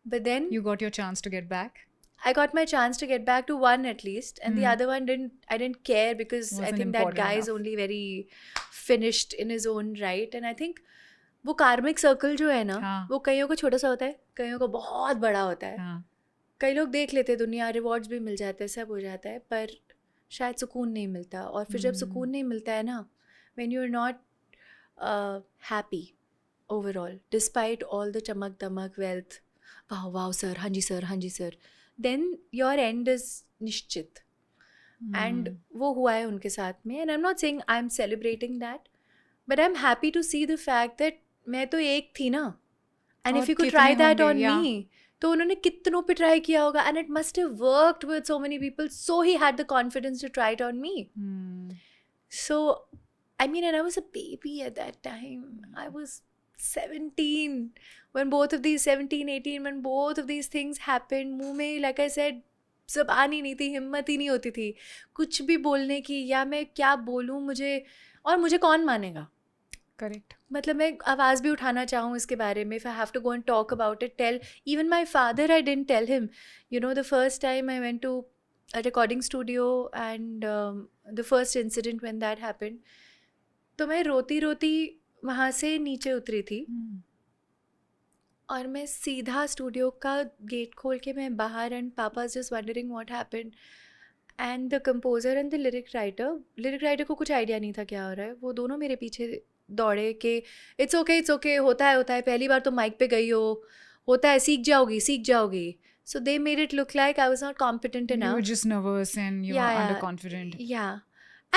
But then you got your chance to get back? I got my chance to get back to one at least, and the other one I didn't care because I think that guy is only very finished in his own right. And I think वो कार्मिक circle जो है ना, वो कईयों को छोटा सा होता है, कईयों को बहुत बड़ा होता है. कई लोग देख लेते हैं दुनिया, रिवॉर्ड्स भी मिल जाते हैं, सब हो जाता है, पर शायद सुकून नहीं मिलता. और फिर जब सुकून नहीं मिलता है ना, when you are not happy overall despite all the चमक दमक wealth, वाह सर, हाँ जी sir, then your end is निश्चित. And वो हुआ है उनके साथ में. And I'm not saying I'm celebrating that, but I'm happy to see the fact that मैं तो एक थी ना. And if you could try that on me, तो उन्होंने कितनों पे ट्राई किया होगा. And it must have worked with so many people, so he had the confidence to try it on me. So I mean, and I was a baby at that time. I was 17 when both of these 17 18 when both of these things happened. मुंह में like I said ज़बान ही नहीं थी, हिम्मत ही नहीं होती थी कुछ भी बोलने की, या मैं क्या बोलूँ, मुझे कौन मानेगा. करेक्ट. मतलब मैं आवाज़ भी उठाना चाहूँ इसके बारे में, if I have to go and talk about it, tell even my father, I didn't tell him. The first time I went to a recording studio and the first incident when that happened, तो मैं रोती रोती वहाँ से नीचे उतरी थी. और मैं सीधा स्टूडियो का गेट खोल के मैं बाहर, एंड पापा just wondering what happened. And the composer and the lyric writer को कुछ आइडिया नहीं था क्या हो रहा है. वो दोनों मेरे पीछे दौड़े कि इट्स ओके, होता है, पहली बार तो माइक पे गई हो, होता है, सीख जाओगी. So they made it look like I was not competent You enough. were just nervous and you were underconfident. Yeah.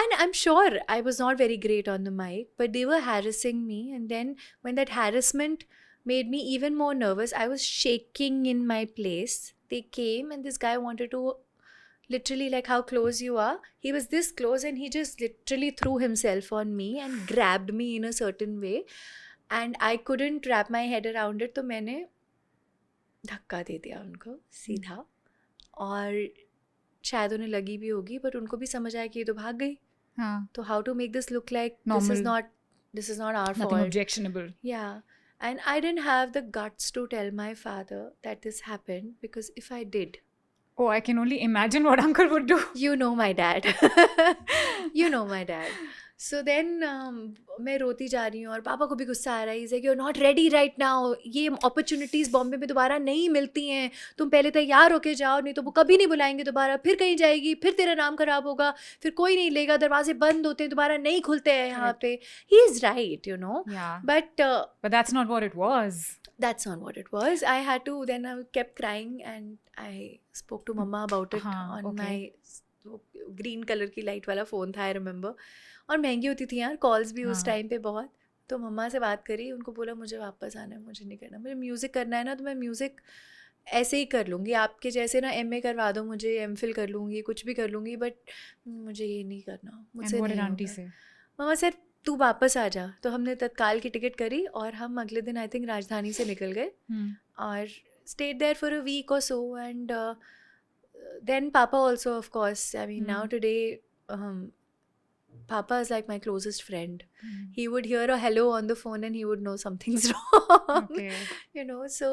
And I'm sure I was not very great on the mic, but they were harassing me. And then when that harassment made me even more nervous, I was shaking in my place. They came and this guy wanted to literally, like how close you are. He was this close and he just literally threw himself on me and grabbed me in a certain way. And I couldn't wrap my head around it. तो मैंने धक्का दे दिया उनको सीधा. और शायद उन्हें लगी भी होगी, बट उनको भी समझ आया कि ये तो भाग गई. हाँ. तो how to make this look like this is not our Nothing fault. objectionable. Yeah. And I didn't have the guts to tell my father that this happened, because if I did, Oh, I can only imagine what uncle would do. you know my dad. You know my dad. So then मैं रोती जा रही हूँ और पापा को भी गुस्सा आ रहा है. He's like, you're not ready right now. ये opportunities बॉम्बे में दोबारा नहीं मिलती हैं. तुम पहले तैयार होके जाओ, नहीं तो वो कभी नहीं बुलाएंगे दोबारा. फिर कहीं जाएगी, फिर तेरा नाम खराब होगा, फिर कोई नहीं लेगा, दरवाजे बंद होते हैं, दोबारा नहीं खुलते हैं यहाँ पे. He is right, you know. Yeah. But that's not what it was. that's not what it was. I had to, then I kept crying and I spoke to mama about it on okay. my green color की light वाला phone था, I remember. और महंगी होती थी यार calls भी उस टाइम पे बहुत. तो मम्मा से बात करी, उनको बोला मुझे वापस आना है, मुझे नहीं करना, मुझे म्यूज़िक करना है ना, तो मैं म्यूज़िक ऐसे ही कर लूँगी, आपके जैसे ना MA करवा दो मुझे, MPhil कर लूँगी, कुछ भी कर लूँगी, बट मुझे ये नहीं करना, मुझसे नहीं होगा. मम्मा सर तू वापस आ जा. तो हमने तत्काल की टिकट करी और हम अगले दिन आई थिंक राजधानी से निकल गए और stayed there for a week और so. And then papa also of course, I mean now today Papa is like my closest friend. He would hear a hello on the phone and he would know something's wrong. Okay. You know, so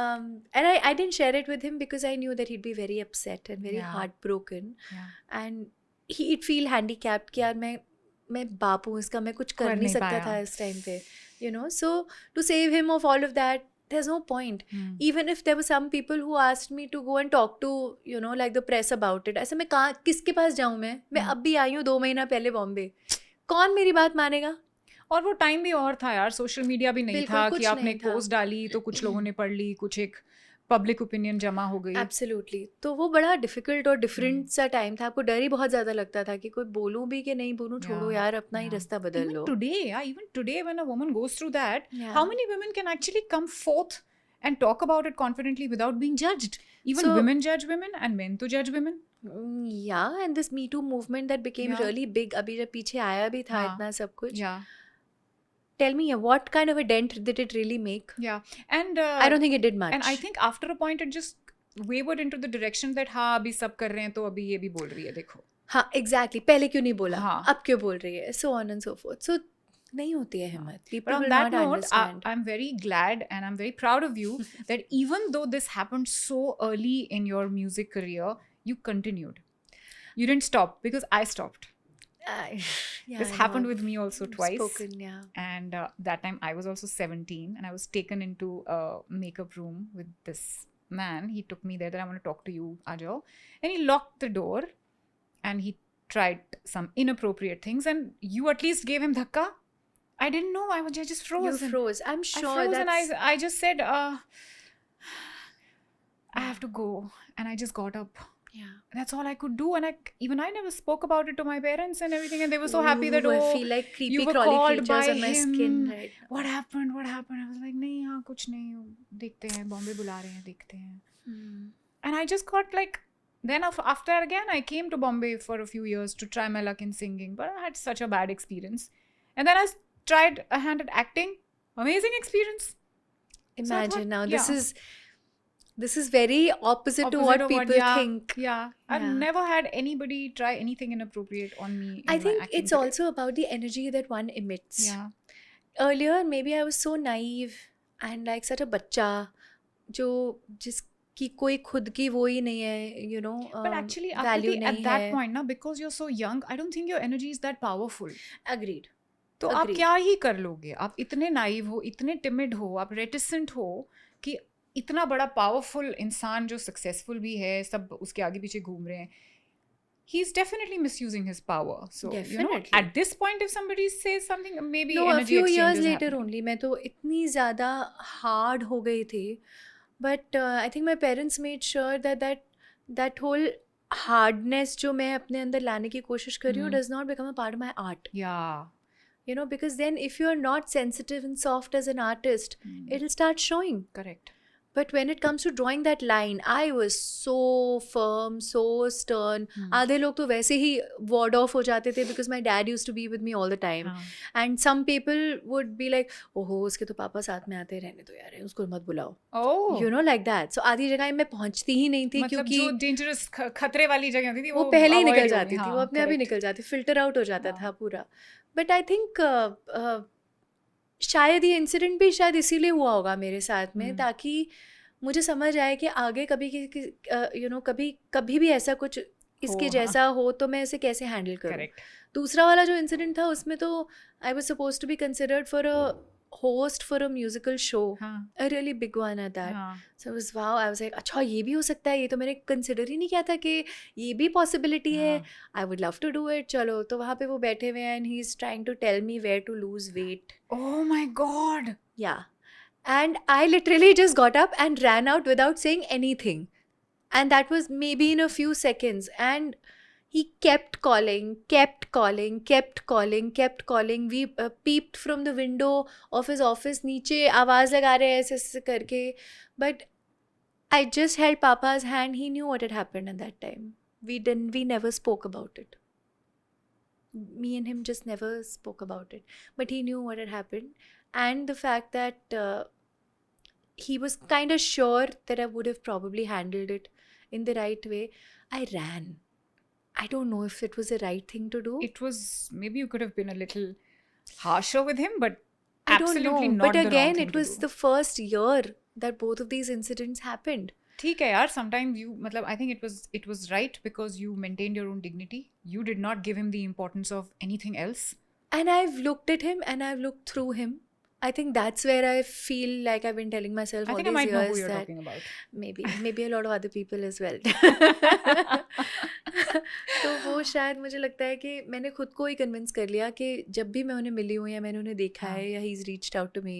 and I didn't share it with him because I knew that he'd be very upset and very heartbroken. And he'd feel handicapped कि यार मैं बाप हूँ इसका, मैं कुछ कर नहीं सकता था इस टाइम पे. You know, so to save him of all of that, there's no point. Even if there were some people who asked me to go and talk to, you know, like the press about it. ऐसे मैं कहाँ किसके पास जाऊँ मैं अब भी आई हूँ 2 महीना पहले बॉम्बे, कौन मेरी बात मानेगा. और वो टाइम भी और था यार, सोशल मीडिया भी नहीं था कि आपने पोस्ट डाली तो कुछ लोगों ने पढ़ ली, कुछ एक पब्लिक ओपिनियन जमा हो गई. एब्सोल्युटली. तो वो बड़ा डिफिकल्ट और डिफरेंट सा टाइम था. आपको डर ही बहुत ज़्यादा लगता था कि कोई बोलूँ भी कि नहीं बोलूँ, छोड़ो यार, अपना ही रास्ता बदल लो. Even today when a woman goes through that, how many women can actually come forth and talk about it confidently without being judged? Even women judge women and men to judge women. Yeah, and this Me Too movement that became really big, अभी जब पीछे आया भी था इतना सब कुछ. Tell me, what kind of a dent did it really make? Yeah, and I don't think it did much. And I think after a point it just wavered into the direction that हाँ अभी सब कर रहे हैं तो अभी ये भी बोल रही है देखो. हाँ exactly. पहले क्यों नहीं बोला, अब क्यों बोल रही है, so on and so forth. So नहीं होती है हिम्मत. People will not understand. I'm very glad and I'm very proud of you that even though this happened so early in your music career, you continued. You didn't stop, because I stopped. This happened with me also twice. And that time I was also 17 and I was taken into a makeup room with this man. He took me there, that I want to talk to you, Ajo. And he locked the door and he tried some inappropriate things, and you at least gave him dhakka. I didn't know. I just froze. You froze. I'm sure. I froze and I just said, I have to go. And I just got up. Yeah. That's all I could do. And I never spoke about it to my parents and everything. And they were so happy that, I feel like creepy you were crawly called by creatures on my him. skin. Right. What happened? I was like, नहीं हाँ कुछ नहीं, देखते हैं, बॉम्बे बुला रहे हैं, देखते हैं. And I just got like, then after again I came to Bombay for a few years to try my luck in singing, but I had such a bad experience. And then I tried a hand at acting. Amazing experience. Imagine now, this is very opposite to what people think. Yeah. I've never had anybody try anything inappropriate on me. I think it's also about the energy that one emits. Yeah. Earlier, maybe I was so naive and like such a बच्चा जिसकी कोई खुद की वो ही नहीं है, you know, but actually value Akriti, at that point ना, because you're so young, I don't think your energy is that powerful. Agreed. तो आप क्या ही कर लोगे, आप इतने नाइव हो, इतने टिमिड हो, आप रेटिसेंट हो कि इतना बड़ा पावरफुल इंसान जो सक्सेसफुल भी है, सब उसके आगे पीछे घूम रहे हैं, he's definitely misusing his power. So, Definitely. at this point, if somebody says something, maybe No, a energy few exchange years is later happening. only, मैं तो इतनी ज़्यादा hard हो गई थी. But I think my parents made sure that whole hardness जो मैं अपने अंदर लाने की कोशिश कर रही हूँ does not become a part of my art. Yeah. Because then if you're not sensitive and soft as an artist, it'll start showing. Correct. But when it comes to drawing that line, I was so firm, so stern. आधे लोग तो वैसे ही ward off हो जाते थे because my dad used to be with me all the time. And some people would be like, ओहो उसके तो पापा साथ में आते, रहने दो यार, उसको मत बुलाओ. Oh. Like that. So आधी जगह मैं पहुंचती ही नहीं थी, मतलब क्योंकि जो dangerous खतरे वाली जगह होती थी वो पहले ही avoid निकल होगी. जाती थी, वो अपने आप ही निकल जाती, filter out हो जाता था पूरा. But I think शायद ये इंसिडेंट भी शायद इसीलिए हुआ होगा मेरे साथ में, ताकि मुझे समझ आए कि आगे कभी भी ऐसा कुछ इसके जैसा हो तो मैं इसे कैसे हैंडल करूं. दूसरा वाला जो इंसिडेंट था उसमें तो I was supposed to be considered for a host for a musical show, a really big one at that. So I was I was like, अच्छा ये भी हो सकता है, ये तो मैंने कंसिडर ही नहीं किया था कि ये भी पॉसिबिलिटी है. I would love to do it. चलो, तो वहाँ पे वो बैठे हुए हैं and he's trying to tell me where to lose weight. Oh my God. Yeah. And I literally just got up and ran out without saying anything. And that was maybe in a few seconds. And he kept calling. We peeped from the window of his office. नीचे आवाज़ लगा रहे हैं ऐसे करके. But I just held Papa's hand. He knew what had happened at that time. We never spoke about it. Me and him just never spoke about it. But he knew what had happened. And the fact that he was kind of sure that I would have probably handled it in the right way. I ran. I don't know if it was the right thing to do. It was, maybe you could have been a little harsher with him, but I don't absolutely know. not But the wrong again, thing it to was do. the first year that both of these incidents happened. ठीक है यार, sometimes you, मतलब I think it was right because you maintained your own dignity. You did not give him the importance of anything else. And I've looked at him and I've looked through him. I think that's where I feel like I've been telling myself all these years. I think I might know who you're talking about. Maybe a lot of other people as well. तो वो शायद मुझे लगता है कि मैंने खुद को ही कन्विंस कर लिया कि जब भी मैं उन्हें मिली हूँ या मैंने उन्हें देखा है या he's reached out to me.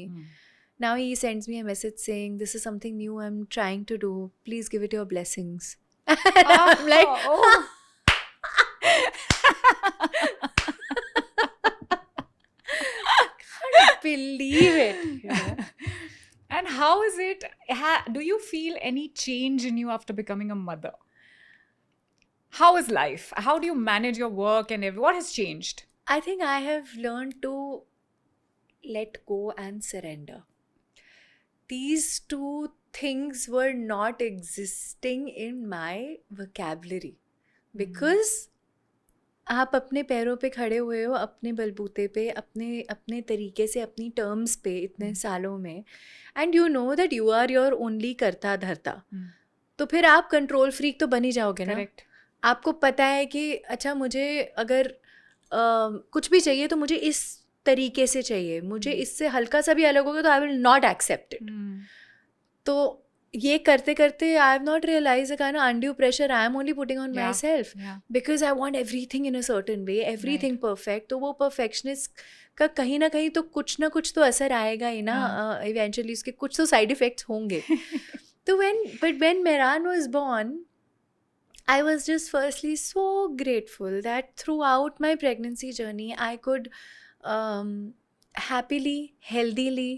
Now he sends me a message saying, this is something new I'm trying to do. Please give it your blessings. I'm like, believe it. And how is it, do you feel any change in you after becoming a mother? How is life? How do you manage your work and what has changed? I think I have learned to let go and surrender. These two things were not existing in my vocabulary because आप अपने पैरों पे खड़े हुए हो, अपने बलबूते पे, अपने तरीके से, अपनी टर्म्स पे इतने सालों में, and you know that you are your only करता धरता, तो फिर आप कंट्रोल फ्रीक तो बन ही जाओगे ना. आपको पता है कि अच्छा मुझे अगर कुछ भी चाहिए तो मुझे इस तरीके से चाहिए, मुझे इससे हल्का सा भी अलग होगा तो I will not accept it. तो ये करते करते I have not realise the kind of undue pressure I am only putting on myself because I want everything in a certain way, everything perfect. तो वो perfectionist का कहीं ना कहीं तो कुछ ना कुछ तो असर आएगा ही ना इवेंचुअली, उसके कुछ तो साइड इफेक्ट्स होंगे. तो when Mehran was born, I was just firstly so grateful that throughout my pregnancy journey I could happily, healthily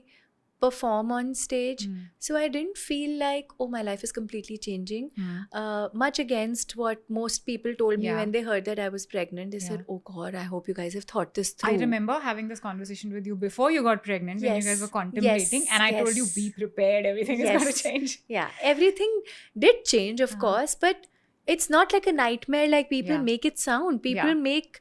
perform on stage. So I didn't feel like, oh, my life is completely changing. Much against what most people told me when they heard that I was pregnant. They said, oh God, I hope you guys have thought this through. I remember having this conversation with you before you got pregnant, when you guys were contemplating, and I told you, be prepared, everything is going to change. Yeah, everything did change, of course, but it's not like a nightmare like people make it sound. People make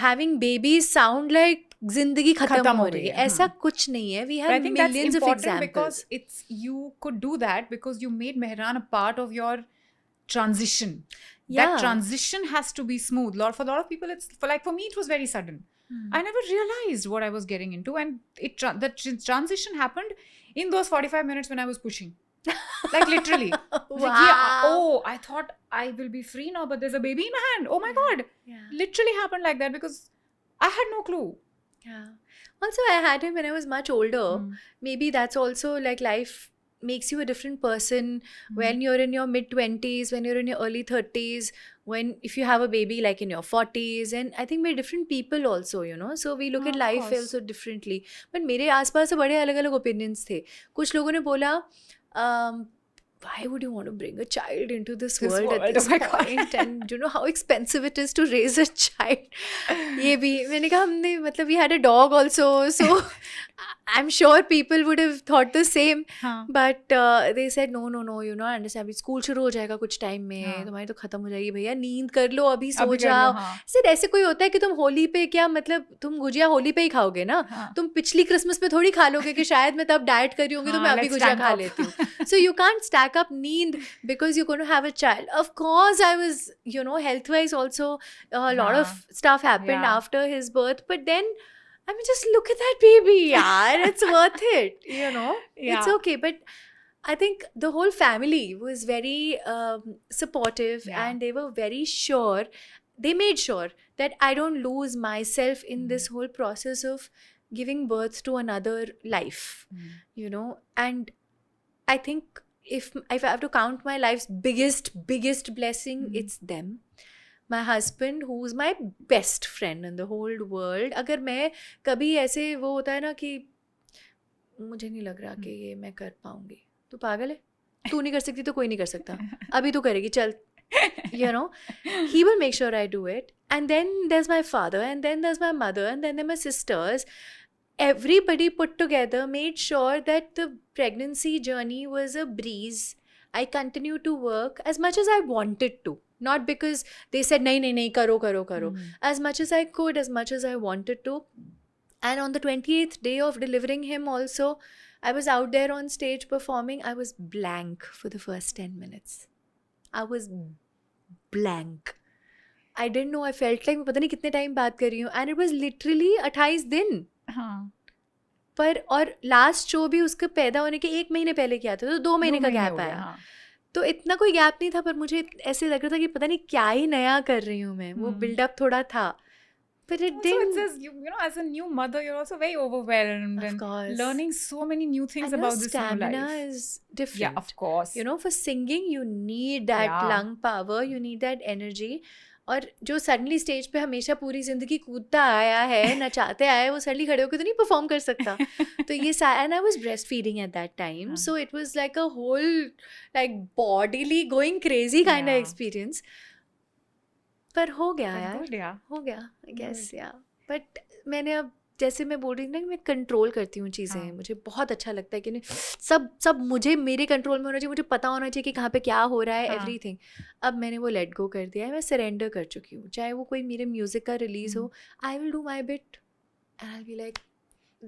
having babies sound like जिंदगी खत्म हो रही है. ऐसा कुछ नहीं है. We have millions of examples. Because you could do that because you made Mehran a part of your transition. That transition has to be smooth. For a lot of people, for me, it was very sudden. I never realized what I was getting into, and the transition happened in those 45 minutes when I was pushing. Like literally. Wow. I thought I will be free now, but there's a baby in my hand. Oh my God. Yeah. Literally happened like that because I had no clue. Yeah. Also, I had him when I was much older. Mm. Maybe that's also like life makes you a different person when you're in your mid-20s, when you're in your early 30s, when if you have a baby like in your 40s. And I think we're different people also, you know, so we look at Of life course. also differently. But मेरे आसपास से बड़े अलग अलग opinions थे. कुछ लोगों ने बोला why would you want to bring a child into this world at this oh my God. point? And you know how expensive it is to raise a child. ये भी मैंने कहा हमने मतलब we had a dog also, so I'm sure people would have thought the same. हाँ. But they said no, you know, understand अभी school शुरू हो जाएगा कुछ टाइम में, हाँ. तुम्हारी तो खत्म हो जाएगी भैया, नींद कर लो अभी, सो अभी कर लो, जाओ. हाँ. सिर्फ ऐसे कोई होता है कि तुम होली पे क्या मतलब तुम गुजिया होली पे ही खाओगे ना, हाँ. तुम पिछली क्रिसमस पे थोड़ी खा लोगे कि शायद मैं तब डाइट कर रही होंगी तो मैं अभी let's गुजिया stack खा up. लेती हूँ. So you can't stack up need because you're going to have a child. Of course I was, you know, health wise also a lot of stuff happened Yeah. after his birth, but then I mean just look at that baby, yaar, it's worth it, you know. Yeah. It's okay. But I think the whole family was very supportive. Yeah. And they were very sure, they made sure that I don't lose myself in this whole process of giving birth to another life, you know. And I think if I have to count my life's biggest blessing, it's them. My husband, who's my best friend in the whole world. अगर मैं कभी ऐसे वो होता है ना कि मुझे नहीं लग रहा कि ये मैं कर पाऊंगी, तू पागल है, तू नहीं कर सकती तो कोई नहीं कर सकता, अभी तू करेगी चल, you know, he will make sure I do it. And then there's my father, and then there's my mother, and then there are my sisters. Everybody put together made sure that the pregnancy journey was a breeze. I continued to work as much as I wanted to. Not because they said, nahi, karo. As much as I could, as much as I wanted to. And on the 28th day of delivering him also, I was out there on stage performing. I was blank for the first 10 minutes. I was blank. I didn't know. I felt like मैं पता नहीं कितने time बात कर रही हूँ. And it was literally 28 दिन. हाँ. पर और लास्ट शो भी उसके पैदा होने के 1 महीने पहले किया था, तो 2 महीने का गैप आया. हाँ. तो इतना कोई गैप नहीं था, पर मुझे ऐसे लग रहा था कि पता नहीं क्या ही नया कर रही हूँ मैं. वो बिल्डअप थोड़ा था. But it Also, didn't. it says, you know, as a new mother, you're also very overwhelmed Of and course. learning so many new things And about your this new stamina life. is different. Yeah, of course. You know, for singing, you need that Yeah. lung power, you need that energy. और जो suddenly stage पे हमेशा पूरी जिंदगी कूदता आया है, नचाते आया है, वो सडनली खड़े होकर तो नहीं परफॉर्म कर सकता. तो ये and I was breast feeding at that time, so it was like a whole like bodily going crazy kind of experience. पर हो गया यार, हो गया आई गेस. या बट मैंने अब जैसे मैं बोल रही हूँ ना, मैं कंट्रोल करती हूँ चीज़ें. मुझे बहुत अच्छा लगता है कि नहीं सब मुझे मेरे कंट्रोल में होना चाहिए, मुझे पता होना चाहिए कि कहाँ पे क्या हो रहा है, एवरीथिंग. अब मैंने वो लेट गो कर दिया है, मैं सरेंडर कर चुकी हूँ. चाहे वो कोई मेरे म्यूज़िक का रिलीज़ हो, I will do my bit and I will be like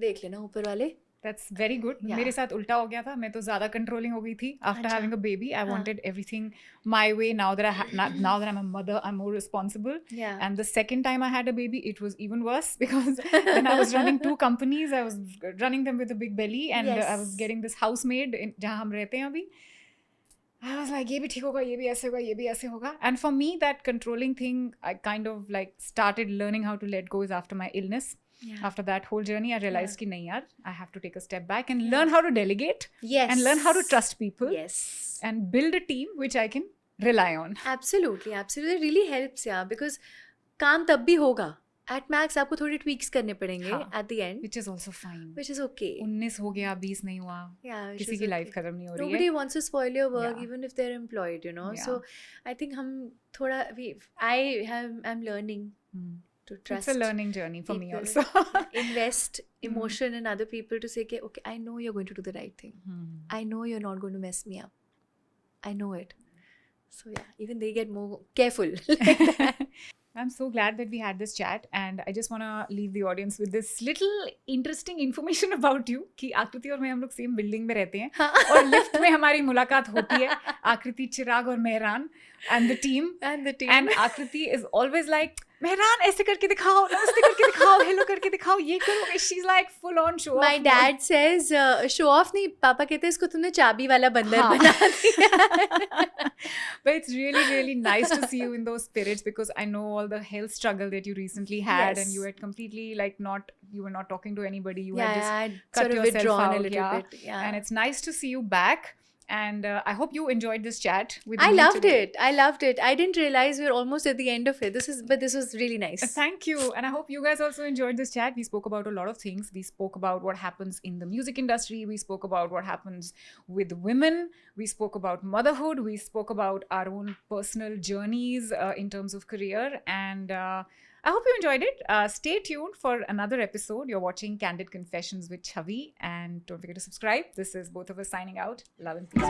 देख लेना ऊपर वाले. That's very good. Yeah. मेरे साथ उल्टा हो गया था. मैं तो ज़्यादा controlling हो गई थी. After अच्छा. having a baby, I wanted everything my way. Now that now that I'm a mother, I'm more responsible. Yeah. And the second time I had a baby, it was even worse because then I was running 2 companies. I was running them with a big belly, and I was getting this housemaid जहाँ हम रहते हैं अभी. I was like, ये भी ठीक होगा, ये भी ऐसे होगा, ये भी ऐसे होगा. And for me, that controlling thing, I kind of like started learning how to let go is after my illness. Yeah. After that whole journey, I realized कि नहीं यार, I have to take a step back and learn how to delegate. Yes. And learn how to trust people. Yes. And build a team which I can rely on. Absolutely. It really helps, yeah, because काम तब भी होगा. At max आपको थोड़े tweaks करने पड़ेंगे at the end. Which is also fine. Which is okay. 19 हो गया, 20 नहीं हुआ. Yeah, किसी की life खत्म नहीं हो रही है. Nobody wants to spoil your work, Yeah. even if they're employed, you know. Yeah. So I think हम थोड़ा I'm learning to trust. It's a learning journey for me people. also. Invest emotion in other people to say, okay, I know you're going to do the right thing. I know you're not going to mess me up. I know it. So yeah, even they get more careful. Like that. I'm so glad that we had this chat, and I just want to leave the audience with this little interesting information about you कि आकृति और मैं हम लोग same building में रहते हैं और लिफ्ट में हमारी मुलाकात होती है. आकृति, चिराग और Mehran and the team. And the team. And Akriti is always like, Mehran ऐसे करके दिखाओ, नमस्ते करके दिखाओ, हेलो करके दिखाओ, ये करो. She's like full on show off My mode. dad says, show off नहीं, पापा कहते हैं इसको तुमने चाबी वाला बंदर हाँ. बना दिया. But it's really, really nice to see you in those spirits, because I know all the health struggle that you recently had, and Yes. you had completely like you were not talking to anybody. You Yeah, had just I had cut sort of yourself withdrawn out, a little yeah. bit. Yeah. And it's nice to see you back. And I hope you enjoyed this chat with I me loved today. it. I loved it. I didn't realize we were almost at the end of it. But this was really nice. Thank you. And I hope you guys also enjoyed this chat. We spoke about a lot of things. We spoke about what happens in the music industry. We spoke about what happens with women. We spoke about motherhood. We spoke about our own personal journeys in terms of career. And I hope you enjoyed it. Stay tuned for another episode. You're watching Candid Confessions with Chhavi. And don't forget to subscribe. This is both of us signing out. Love and peace.